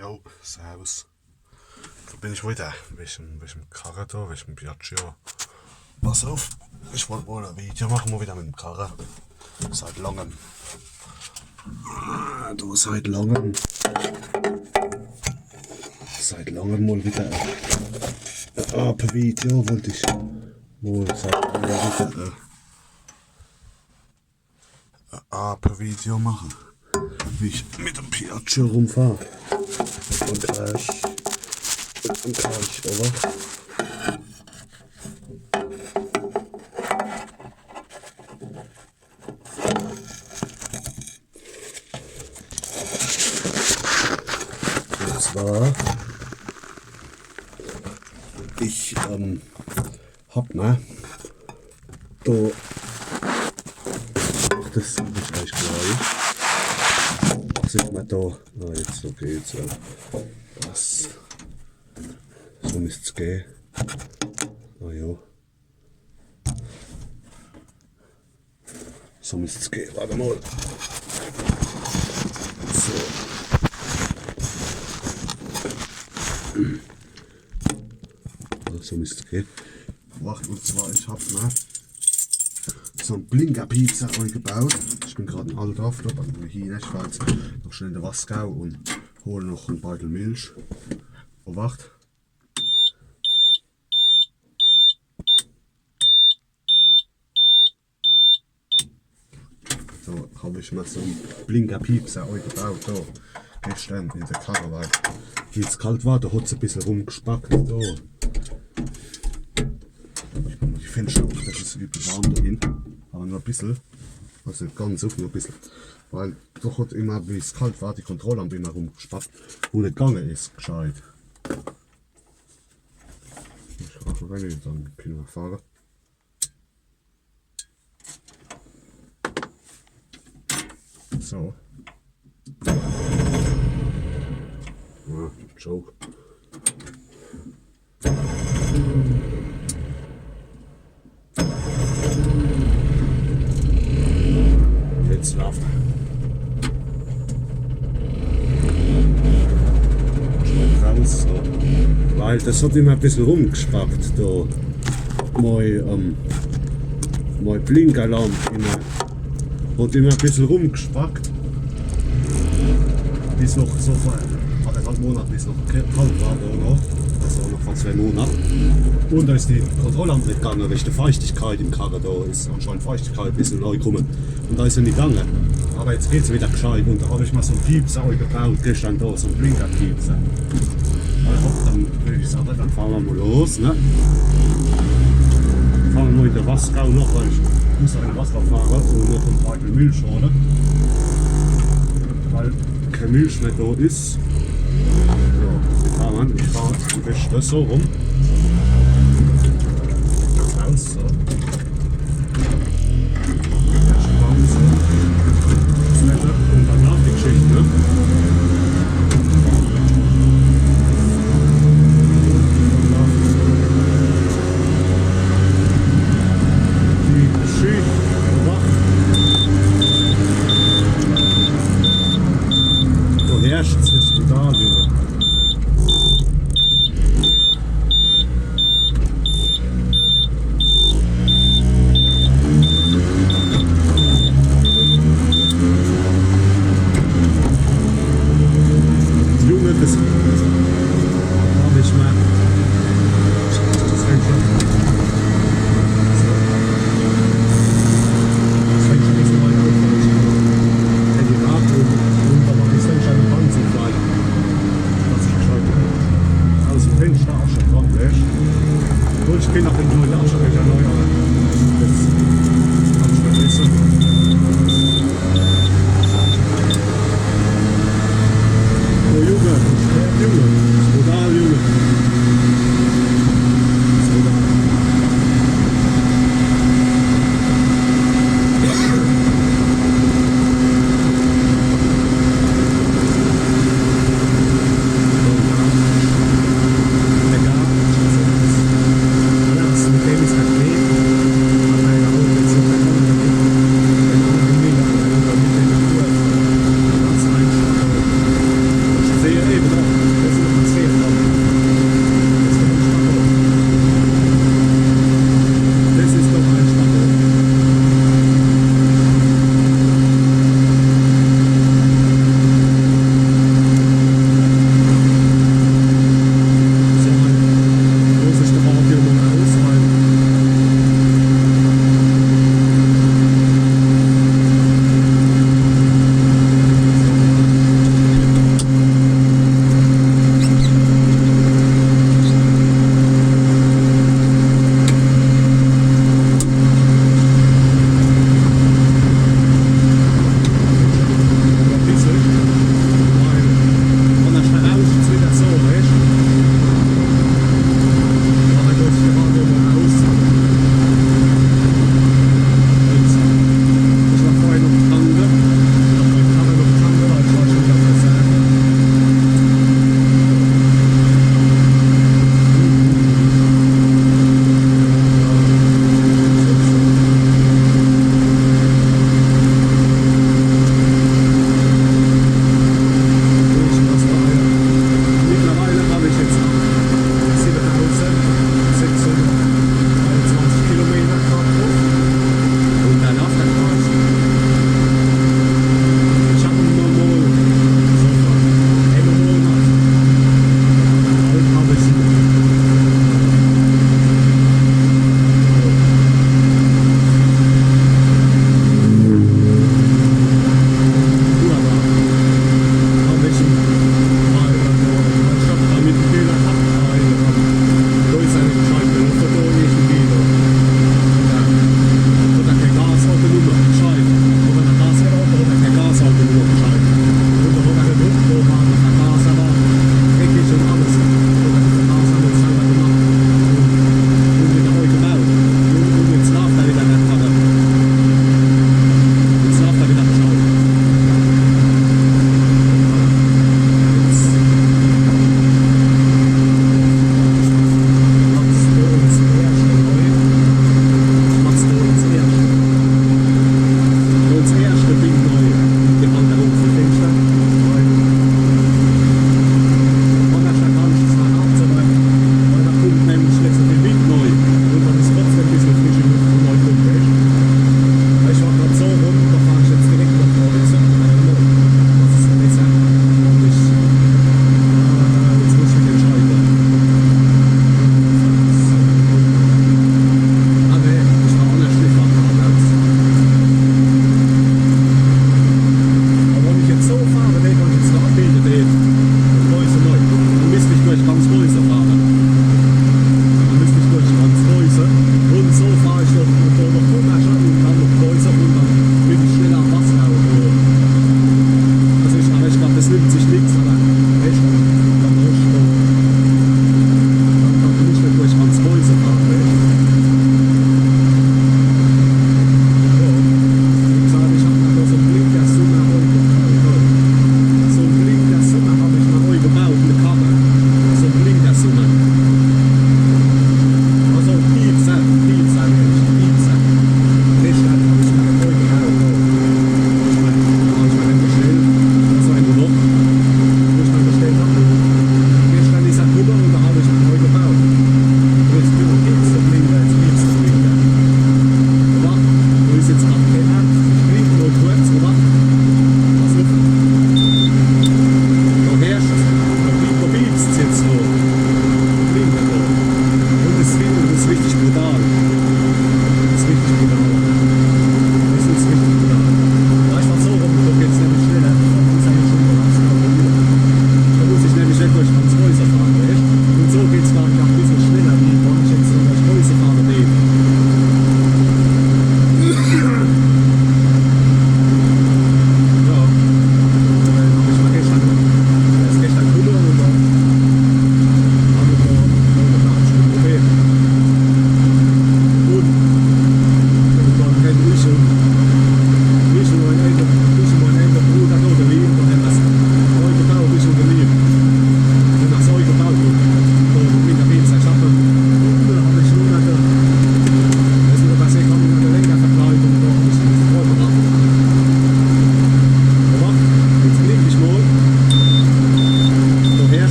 Jo, servus. Da bin ich wieder. Welchem Karre da, welchem Piaggio. Pass auf, ich wollte mal ein Video machen, mal wieder mit dem Karre. Seit langem. Du, seit langem mal wieder ein Video wollte ich mal seit ein Video machen, wie ich mit dem Piaggio rumfahre. Und gleich, oder? Und zwar, ich hab ne, da, das hab ich eigentlich gleich. Sieht man da, na jetzt, so geht's ja. Das, so müsste es gehen. Na ja. So müsste es gehen, warte mal. So. So müsste es gehen. Wacht, und zwar, ich hab ne, so ein Blinkerpiepser gebaut. Ich bin gerade in Altdorf, aber hier nicht, ich fahre jetzt noch schnell in den Wasgau und hole noch einen Beutel Milch. Oh, wacht. So habe ich mal so einen Blinkerpiepser gebaut, da gestern in der Karre, weil es kalt war, da hat es ein bisschen rumgespackt. Da. Ich finde schon, das ist übel warm da hin, aber nur ein bisschen, also nicht ganz so, nur ein bisschen, weil doch hat immer, wie es kalt war, die Kontrollampe immer rumgespackt, wo nicht gegangen ist, gescheit. Ich mache rein, dann können wir fahren. So. Ja, Joke. Jetzt läuft raus, so. Weil das hat immer ein bisschen rumgespackt da. Mein Blinkerlampe hat immer ein bisschen rumgespackt. Bis noch so vor 1,5 Monaten, bis noch kalt war da noch. Also noch vor 2 Monaten. Und da ist die Kontrollampe nicht gegangen, weil die Feuchtigkeit im Karre da ist. Anscheinend Feuchtigkeit ein bisschen neu gekommen. Und da ist sie nicht gegangen. Aber jetzt geht es wieder gescheit. Und da habe ich mal so einen Piepser gebaut, gestern da, so einen Blinkerpiepser. Dann würde ich sagen, dann fahren wir mal los. Ne? Fahren wir in der Wasgau noch, weil ich muss in den Wasgau fahren und noch ein Beutel Milch holen. Weil keine Milch mehr da ist. Ja, ich fahre am besten so rum. Raus, so. Und danach die Geschichte, ne? Die Geschichte, du herrschst es da, Junge. Das habe ich mal. Das fängt schon. Das fängt schon ein bisschen weit auf, weil ich hätte die Rad runter, aber das fängt schon an Band zu fallen. Das ist schon aus dem Fenster auch schon dran, weißt du? Ich bin nach dem neuen Arschlöcher neu, aber das kann ich vergessen. Oh Junge, Junge.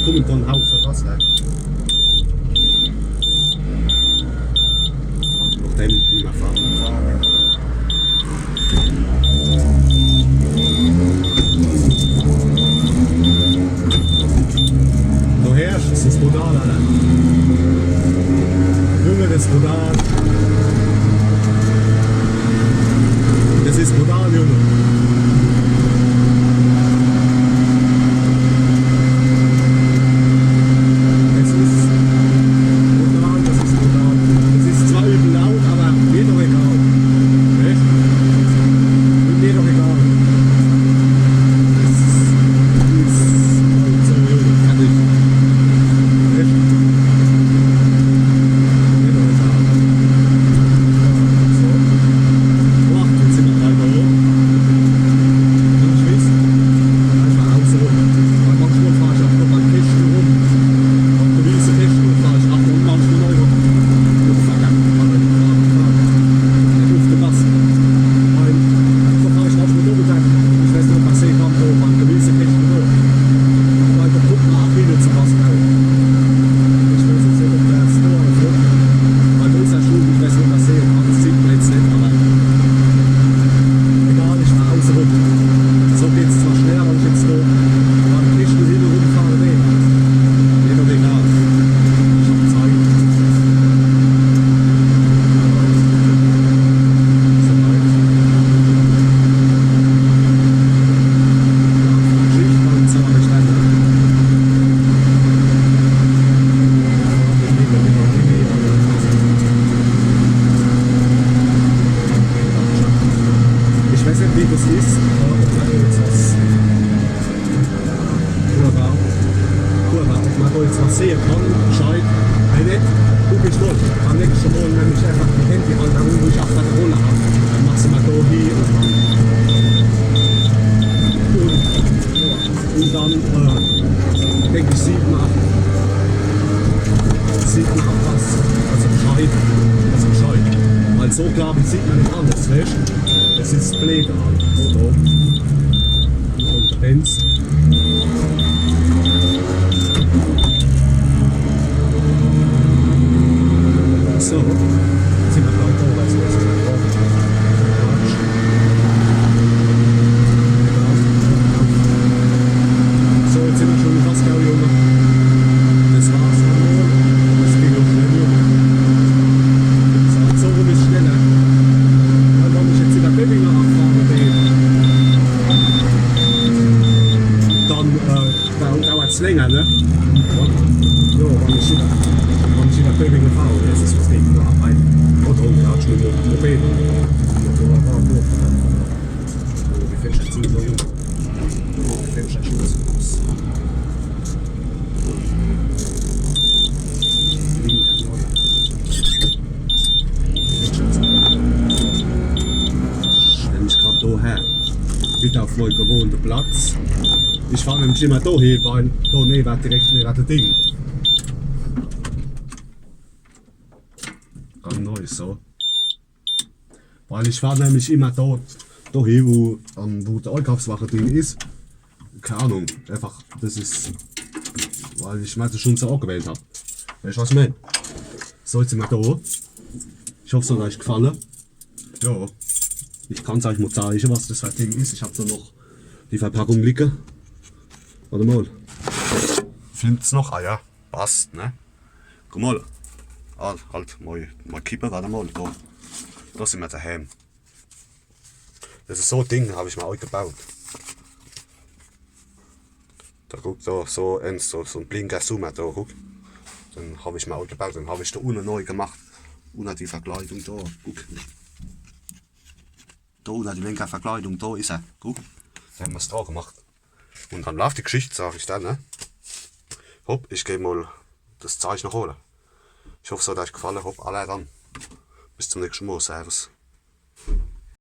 kommen dann Haufen was. Nachdem ich mehr fahren. Du herrschst, das ist brutal, Alter. Junge, das ist brutal. Das ist brutal, Junge. Es ist brutal, das ist brutal. Es ist zwar übel laut, aber mir doch egal. Echt? Mir doch egal. Sehen kann, Bescheid. Wenn nicht, guck ich durch. Am nächsten Mal, wenn ich einfach die Handy halt da wo ich auf der Rolle habe, dann machst du mal da hier und dann denke ich, sieht man was, also Bescheid. Weil so glaube ich, sieht man nicht alles, weißt du? Es ist blöd halt, oder? Und Benz. So, sind wir gleich da, weil es ist so, jetzt sind wir schon in Pascal, Junge. Das war's dann. Das ging auch schnell, Junge. So rum ist schneller. Weil wenn ich jetzt in der Böbinger abfahre dann dauert es länger, ne? Ja, wenn ich in der Böbinger fahre, das ist was gegen Arbeit. Oder ja, schon mit Moped. Wie viel schätzt du so, Junge? Wie viel schätzt du so? Wieder auf meinem gewohnten Platz. Ich fahre nämlich immer hier hin, weil hier neben direkt neben dem Ding. Ganz neu so. Weil ich fahre nämlich immer dort hin, wo der Einkaufswache drin ist. Keine Ahnung, einfach, das ist, weil ich mir das schon so angewählt habe. Weißt du was ich meine? So, jetzt sind wir da. Ich hoffe, es hat euch gefallen. Ja. Ich kann es euch mal zeigen, was das für ein Ding ist. Ich habe da noch die Verpackung liegen. Warte mal. Filmt es noch? Ah ja, passt, ne? Guck mal. Ah, halt, mal kippen, warte mal. Da sind wir daheim. Das ist so ein Ding, habe ich mir heute gebaut. Da guck da, so ein blinker Zoomer da, guck. Dann habe ich mir heute gebaut, dann habe ich da unten neu gemacht. Unten die Verkleidung da, guck. Da unten die linke Verkleidung, da ist er. Guck, da haben wir es da gemacht. Und dann läuft die Geschichte, sage ich dann. Ne? Hopp, ich gehe mal das Zeichen holen. Ich hoffe, es hat euch gefallen. Hopp, alle dann. Bis zum nächsten Mal. Servus.